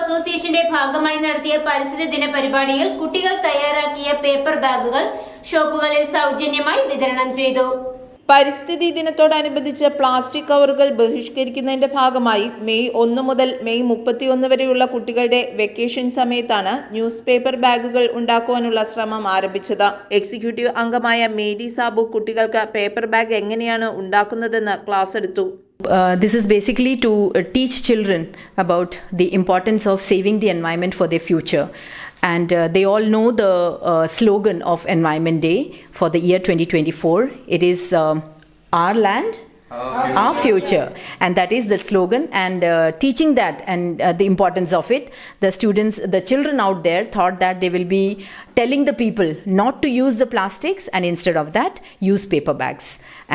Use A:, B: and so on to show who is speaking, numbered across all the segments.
A: അസോസിയേഷന്റെ ഭാഗമായി നടത്തിയ പരിസ്ഥിതി ദിന പരിപാടിയിൽ കുട്ടികൾ തയ്യാറാക്കിയ പേപ്പർ ബാഗുകൾ ഷോപ്പുകളിൽ സൗജന്യമായി വിതരണം ചെയ്തു.
B: പരിസ്ഥിതി ദിനത്തോടനുബന്ധിച്ച് പ്ലാസ്റ്റിക് കവറുകൾ ബഹിഷ്കരിക്കുന്നതിന്റെ ഭാഗമായി മെയ് 1 മുതൽ മെയ് 31 വരെയുള്ള കുട്ടികളുടെ വെക്കേഷൻ സമയത്താണ് ന്യൂസ് പേപ്പർ ബാഗുകൾ ഉണ്ടാക്കുവാനുള്ള ശ്രമം ആരംഭിച്ചത്. എക്സിക്യൂട്ടീവ് അംഗമായ മേരി സാബു കുട്ടികൾക്ക് പേപ്പർ ബാഗ് എങ്ങനെയാണ് ഉണ്ടാക്കുന്നതെന്ന് ക്ലാസ് എടുത്തു.
C: This is basically to teach children about the importance of saving the environment for their future. And they all know the slogan of Environment Day for the year 2024. It is our land, our future. And that is the slogan. And teaching that and the importance of it, the children out there thought that they will be telling the people not to use the plastics and instead of that, use paper bags.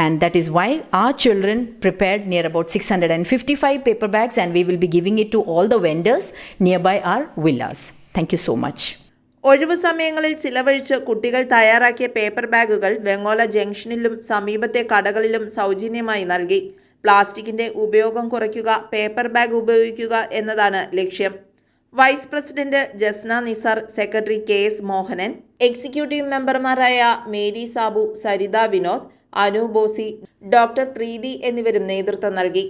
C: And that is why our children prepared near about 655 paper bags, and we will be giving it to all the vendors nearby our villas. Thank you so much.
B: ഒഴിവു സമയങ്ങളിൽ ചിലവഴിച്ച് കുട്ടികൾ തയ്യാറാക്കിയ paper ബാഗുകൾ വെങ്ങോല ജംഗ്ഷനിലും സമീപത്തെ കടകളിലും സൗജന്യമായി നൽകി. പ്ലാസ്റ്റിക്കിന്റെ ഉപയോഗം കുറയ്ക്കുക, പേപ്പർ ബാഗ് ഉപയോഗിക്കുക എന്നതാണ് ലക്ഷ്യം. Vice president Jasna Nisar, secretary KS Mohanan, executive മെമ്പർമാരായ മേരി സാബു, സരിത വിനോദ്, അനു ബോസി, ഡോക്ടർ പ്രീതി എന്നിവരും നേതൃത്വം നൽകി.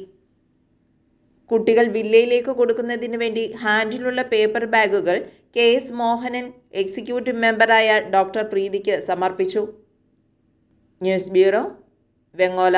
B: കുട്ടികൾ വില്ലയിലേക്ക് കൊടുക്കുന്നതിന് വേണ്ടി ഹാൻഡിലുള്ള പേപ്പർ ബാഗുകൾ KS മോഹനൻ എക്സിക്യൂട്ടീവ് മെമ്പറായ ഡോക്ടർ പ്രീതിക്ക് സമർപ്പിച്ചു. News bureau, Vengola.